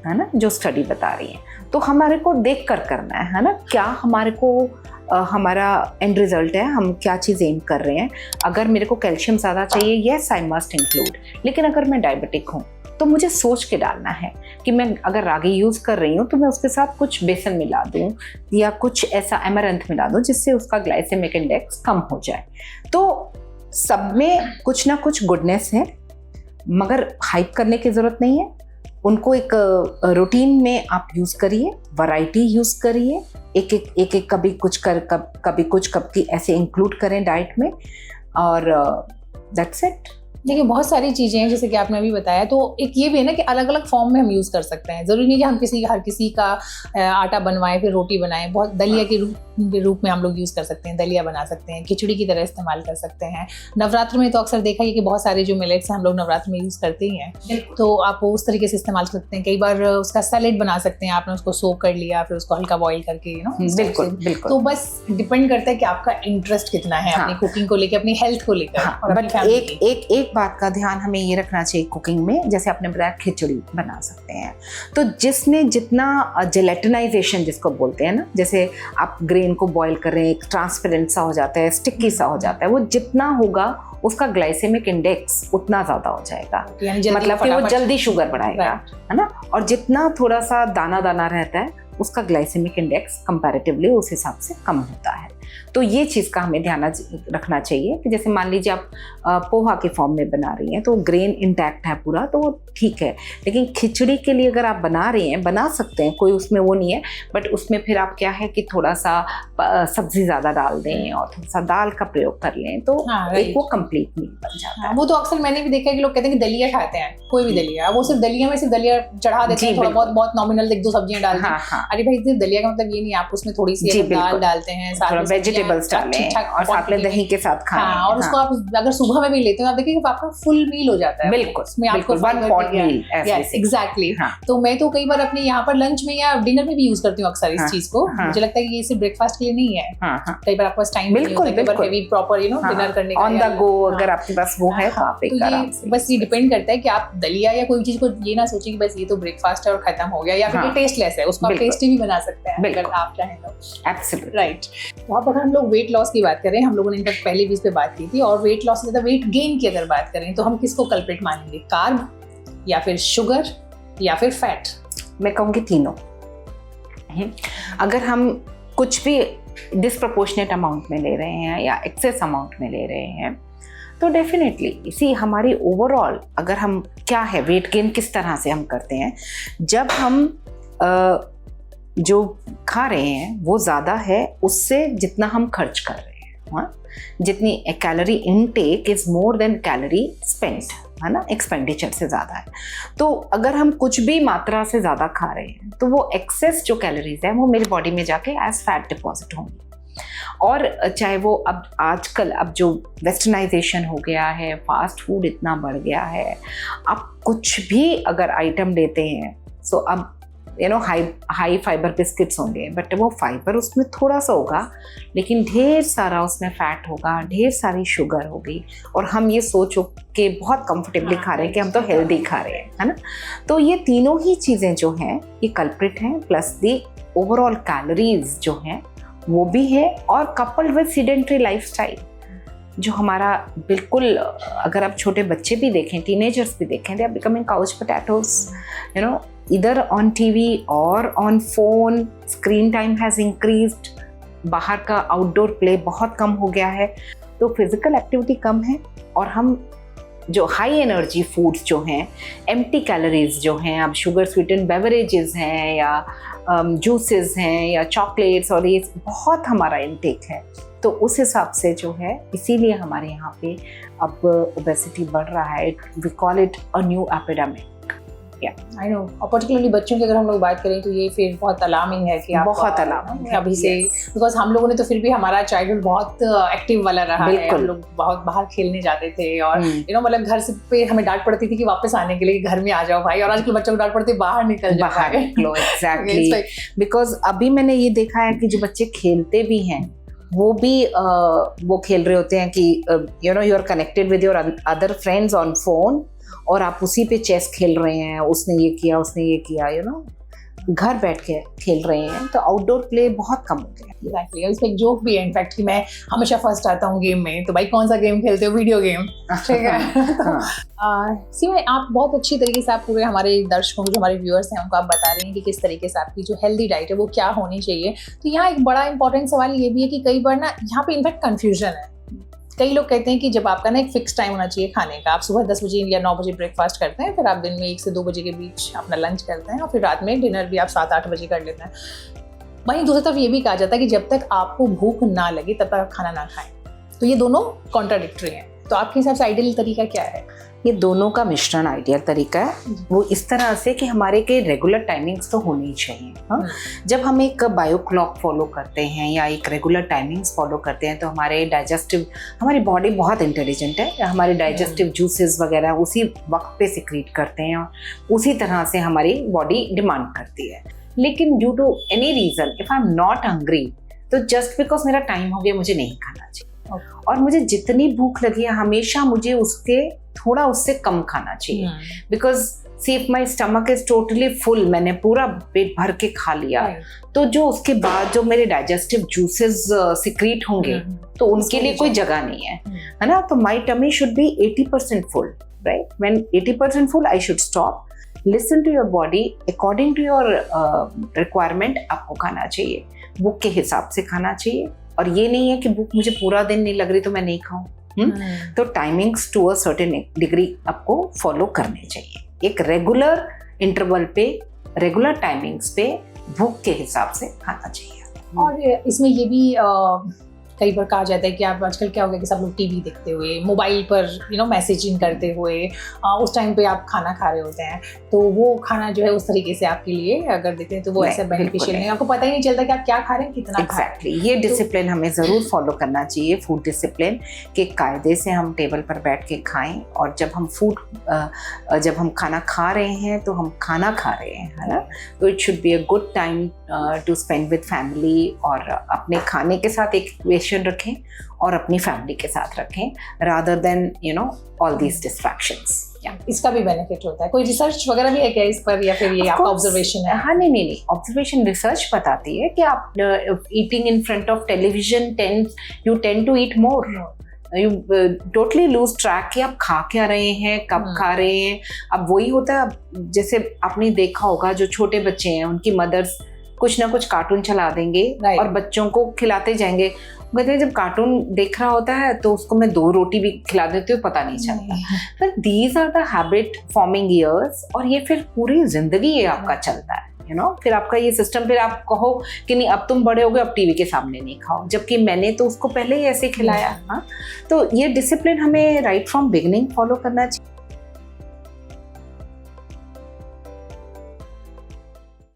Speaker 1: है ना, जो स्टडी बता रही है। तो हमारे को देख कर करना है ना, क्या हमारे को हमारा एंड रिजल्ट है, हम क्या चीज़ एम कर रहे हैं। अगर मेरे को कैल्शियम ज़्यादा चाहिए, येस आई मस्ट इंक्लूड, लेकिन अगर मैं डायबिटिक हूँ तो मुझे सोच के डालना है कि मैं अगर रागी यूज़ कर रही हूँ तो मैं उसके साथ कुछ बेसन मिला दूँ या कुछ ऐसा एमरंथ मिला दूँ जिससे उसका ग्लाइसेमिक इंडेक्स कम हो जाए। तो सब में कुछ ना कुछ गुडनेस है, मगर हाइप करने की ज़रूरत नहीं है। उनको एक रूटीन में आप यूज़ करिए, वैरायटी यूज़ करिए, एक कभी कुछ कभी कुछ की ऐसे इंक्लूड करें डाइट में, और दैट्स इट।
Speaker 2: देखिए, बहुत सारी चीज़ें हैं जैसे कि आपने अभी बताया। तो एक ये भी है ना कि अलग अलग फॉर्म में हम यूज़ कर सकते हैं। ज़रूरी नहीं कि हम हर किसी का आटा बनवाएं फिर रोटी बनाएं। बहुत दलिया के के रूप में हम लोग यूज़ कर सकते हैं, दलिया बना सकते हैं, खिचड़ी की तरह इस्तेमाल कर सकते हैं। नवरात्र में तो अक्सर देखा है कि बहुत सारे जो मिलेट्स हैं हम लोग नवरात्र में यूज़ करते ही हैं, तो आप उस तरीके से इस्तेमाल कर सकते हैं। कई बार उसका सैलेड बना सकते हैं, आपने उसको सोक कर लिया, फिर उसको हल्का बॉईल करके
Speaker 1: बिल्कुल बिल्कुल।
Speaker 2: तो बस डिपेंड करता है कि आपका इंटरेस्ट कितना है अपनी कुकिंग को लेकर, अपनी हेल्थ को लेकर।
Speaker 1: बट एक बात का ध्यान हमें ये रखना चाहिए कुकिंग में, जैसे आपने बताया खिचड़ी बना सकते हैं, तो जिसमें जितना जेलेटिनाइजेशन जिसको बोलते हैं ना, जैसे आप ग्रेन को बॉईल कर रहे हैं, एक ट्रांसपेरेंट सा हो जाता है, स्टिकी सा हो जाता है, वो जितना होगा उसका ग्लाइसेमिक इंडेक्स उतना ज़्यादा हो जाएगा, मतलब कि वो जल्दी शुगर बढ़ाएगा, है ना। और जितना थोड़ा सा दाना दाना रहता है उसका ग्लाइसेमिक इंडेक्स कंपैरेटिवली उस हिसाब से कम होता है। तो ये चीज़ का हमें ध्यान रखना चाहिए कि जैसे मान लीजिए आप पोहा के फॉर्म में बना रही हैं तो ग्रेन इंटैक्ट है पूरा, तो वो ठीक है। लेकिन खिचड़ी के लिए अगर आप बना रही हैं, बना सकते हैं, कोई उसमें वो नहीं है, बट उसमें फिर आप क्या है कि थोड़ा सा सब्जी ज़्यादा डाल दें और थोड़ा सा दाल का प्रयोग कर लें, तो एक वो कंप्लीट मील बन जाता है।
Speaker 2: वो तो अक्सर मैंने भी देखा है कि लोग कहते हैं कि दलिया खाते हैं, कोई भी दलिया, वो सिर्फ दलिया में सिर्फ दलिया चढ़ा देते हैं, थोड़ा बहुत नॉमिनल 1-2 सब्जियां डाल दें। अरे भाई सिर्फ दलिया का मतलब ये नहीं, आप उसमें थोड़ी सी दाल डालते हैं, साथ
Speaker 1: वेजिटेबल्स डालें और साथ में दही के साथ खाएं।
Speaker 2: और उसको आप अगर सुबह में भी लेते हो आप देखिए आपका फुल मील हो जाता है।
Speaker 1: बिल्कुल,
Speaker 2: उसमें आपको
Speaker 1: वन पॉट मील,
Speaker 2: एग्जैक्टली। तो मैं तो कई बार अपने यहाँ पर लंच में या डिनर में भी यूज करती हूँ अक्सर इस चीज को। मुझे लगता है कि ये सिर्फ ब्रेकफास्ट के लिए नहीं है, कई बार आपके पास टाइम नहीं होता है हेवी प्रॉपर डिनर करने का,
Speaker 1: ऑन द गो अगर आपके पास वो है तो आप एक आराम से।
Speaker 2: बस ये डिपेंड करता है कि आप दलिया या कोई चीज को ये ना सोचें कि बस ये तो ब्रेकफास्ट है और खत्म हो गया, या फिर टेस्टलेस है, उसको आप टेस्टी भी बना सकते हैं अगर आप चाहें तो।
Speaker 1: Absolutely
Speaker 2: right. तो अब अगर हम लोग वेट लॉस की बात करें, हम लोगों ने इनफैक्ट पहले भी इस पे बात की थी, और वेट लॉस से ज्यादा वेट गेन की अगर बात करें तो हम किसको कल्प्रिट मानेंगे, कार्ब या फिर शुगर या फिर फैट?
Speaker 1: मैं कहूँगी तीनों। अगर हम कुछ भी डिस्प्रपोर्शनेट अमाउंट में ले रहे हैं या एक्सेस अमाउंट में ले रहे हैं तो डेफिनेटली इसी हमारी ओवरऑल, अगर हम क्या है वेट गेन किस तरह से हम करते हैं, जब हम जो खा रहे हैं वो ज़्यादा है उससे जितना हम खर्च कर रहे हैं, जितनी calorie intake is more than calorie spent, है ना, एक्सपेंडिचर से ज़्यादा है। तो अगर हम कुछ भी मात्रा से ज़्यादा खा रहे हैं तो वो एक्सेस जो कैलोरीज है वो मेरी बॉडी में जाके एज फैट डिपॉजिट होंगी। और चाहे वो अब आजकल अब जो वेस्टर्नाइजेशन हो गया है, फास्ट फूड इतना बढ़ गया है, आप कुछ भी अगर आइटम लेते हैं सो अब हाई फाइबर बिस्किट्स होंगे, बट वो फाइबर उसमें थोड़ा सा होगा लेकिन ढेर सारा उसमें फैट होगा, ढेर सारी शुगर होगी, और हम ये सोच के बहुत कंफर्टेबली खा रहे हैं कि हम तो हेल्दी खा रहे हैं, है ना। तो ये तीनों ही चीज़ें जो हैं ये कल्प्रिट हैं, प्लस दी ओवरऑल कैलोरीज जो हैं वो भी है, और कपल्ड विद सीडेंट्री लाइफस्टाइल जो हमारा बिल्कुल, अगर आप छोटे बच्चे भी देखें, टीनेजर्स भी देखें, they are becoming couch potatoes, either on TV or on phone, screen time has increased, बाहर का आउटडोर प्ले बहुत कम हो गया है, तो फिजिकल एक्टिविटी कम है, और हम जो हाई एनर्जी फूड्स जो हैं, एम्प्टी कैलोरीज जो हैं, अब शुगर स्वीटेंड बेवरेजेस हैं या जूसेस हैं या चॉकलेट्स, और ये बहुत हमारा इनटेक है, तो उस हिसाब से जो है इसीलिए हमारे यहाँ पे अब ओबेसिटी बढ़ रहा है। We call it a new epidemic.
Speaker 2: I know, और पर्टिकुलरली बच्चों की अगर हम लोग बात करें तो ये फिर बहुत अलार्मिंग है कि
Speaker 1: बहुत अलार्मिंग है
Speaker 2: अभी से, बिकॉज हम लोगों ने तो फिर भी हमारा चाइल्डहुड बहुत एक्टिव वाला रहा है, हम लोग बहुत बाहर खेलने जाते थे, और मतलब घर से पे हमें डांट पड़ती थी कि वापस आने के लिए घर में आ जाओ भाई, और आजकल बच्चों को डांट पड़ती है बाहर निकल जाओ, बाहर निकलो।
Speaker 1: एग्जैक्टली, बिकॉज अभी मैंने ये देखा है कि जो बच्चे खेलते भी हैं वो भी वो खेल रहे होते हैं कि you are connected with your other friends on phone, और आप उसी पे चेस खेल रहे हैं, उसने ये किया उसने ये किया, घर बैठ के खेल रहे हैं, तो आउटडोर प्ले बहुत कम हो गया।
Speaker 2: एग्जैक्टली, इसमें एक जोक भी है इनफैक्ट कि मैं हमेशा फर्स्ट आता हूँ गेम में, तो भाई कौन सा गेम खेलते हो, वीडियो गेम, ठीक है। सीमा, आप बहुत अच्छी तरीके से आप पूरे हमारे दर्शकों, जो हमारे व्यूअर्स हैं उनको आप बता रहे हैं कि किस तरीके से आपकी जो हेल्दी डाइट है वो क्या होनी चाहिए। तो यहाँ एक बड़ा इंपॉर्टेंट सवाल ये भी है कि कई बार ना यहाँ पे इनफैक्ट कन्फ्यूजन है। कई लोग कहते हैं कि जब आपका ना एक फिक्स टाइम होना चाहिए खाने का, आप सुबह 10 बजे या 9 बजे ब्रेकफास्ट करते हैं, फिर आप दिन में 1 से 2 बजे के बीच अपना लंच करते हैं, और फिर रात में डिनर भी आप 7-8 बजे कर लेते हैं। वहीं दूसरी तरफ ये भी कहा जाता है कि जब तक आपको भूख ना लगे तब तक आप खाना ना खाएं, तो ये दोनों कॉन्ट्राडिक्टरी हैं। तो तो आपके हिसाब से आइडियल तरीका क्या है?
Speaker 1: ये दोनों का मिश्रण आइडियल तरीका है। वो इस तरह से कि हमारे के रेगुलर टाइमिंग्स तो होनी ही चाहिए। हाँ, जब हम एक बायो क्लॉक फॉलो करते हैं या एक रेगुलर टाइमिंग्स फॉलो करते हैं तो हमारी बॉडी बहुत इंटेलिजेंट है। हमारे डाइजेस्टिव जूसेस वगैरह उसी वक्त पे सिक्रीट करते हैं और उसी तरह से हमारी बॉडी डिमांड करती है। लेकिन due to any reason if I am not hungry, तो जस्ट बिकॉज मेरा टाइम हो गया मुझे नहीं खाना चाहिए। और मुझे जितनी भूख लगी है हमेशा मुझे थोड़ा उससे कम खाना चाहिए। Because see if my stomach is totally full, मैंने पूरा पेट भर के खा लिया, तो जो उसके बाद जो मेरे डाइजेस्टिव जूसेस सिक्रीट होंगे तो उनके लिए कोई जगह नहीं है ना। तो my tummy should be 80% full, right? When 80% full I should stop, listen to your body, according to your requirement आपको खाना चाहिए, भूख के हिसाब से खाना चाहिए। और ये नहीं है कि भूख मुझे पूरा दिन नहीं लग रही तो मैं नहीं खाऊं। तो timings to a certain degree आपको फॉलो करने चाहिए। एक रेगुलर इंटरवल पे, रेगुलर टाइमिंग्स पे भूख के हिसाब से खाना चाहिए।
Speaker 2: और इसमें ये भी कई बार कहा जाता है कि आप आजकल क्या हो गया कि सब लोग टीवी देखते हुए, मोबाइल पर मैसेजिंग करते हुए उस टाइम पे आप खाना खा रहे होते हैं, तो वो खाना जो है उस तरीके से आपके लिए अगर देखें तो वो ऐसा बेनिफिशियल नहीं, आपको पता ही नहीं चलता कि आप क्या खा रहे हैं, कितना खा रहे हैं।
Speaker 1: ये डिसिप्लिन हमें ज़रूर फॉलो करना चाहिए, फूड डिसिप्लिन के कायदे से हम टेबल पर बैठ के खाएं। और जब हम खाना खा रहे हैं तो हम खाना खा रहे हैं, है ना? तो it should be a good time to spend with family, और अपने खाने के साथ एक इक्वेशन रखें और अपनी फैमिली के साथ रखें, rather than all these distractions.
Speaker 2: इसका भी बेनिफिट होता है। कोई रिसर्च वगैरह भी है क्या इस पर, या फिर ये आपका ऑब्जर्वेशन है?
Speaker 1: हाँ, नहीं, ऑब्जर्वेशन रिसर्च बताती है कि आप eating in front of television you tend to eat more, you totally lose track कि आप खा क्या रहे हैं, कब खा रहे हैं। अब वही होता है, जैसे आपने देखा होगा जो छोटे बच्चे हैं उनकी मदर्स कुछ ना कुछ कार्टून चला देंगे और बच्चों को खिलाते जाएंगे। कहते हैं जब कार्टून देख रहा होता है तो उसको मैं 2 रोटी भी खिला देती हूँ, पता नहीं चलता। फिर these are the habit forming years, और ये फिर पूरी जिंदगी ये आपका चलता है। फिर आपका ये सिस्टम, फिर आप कहो कि नहीं अब तुम बड़े हो गए, अब टीवी के सामने नहीं खाओ, जबकि मैंने तो उसको पहले ही ऐसे खिलाया। हाँ, तो ये डिसिप्लिन हमें राइट फ्रॉम बिगिनिंग फॉलो करना चाहिए।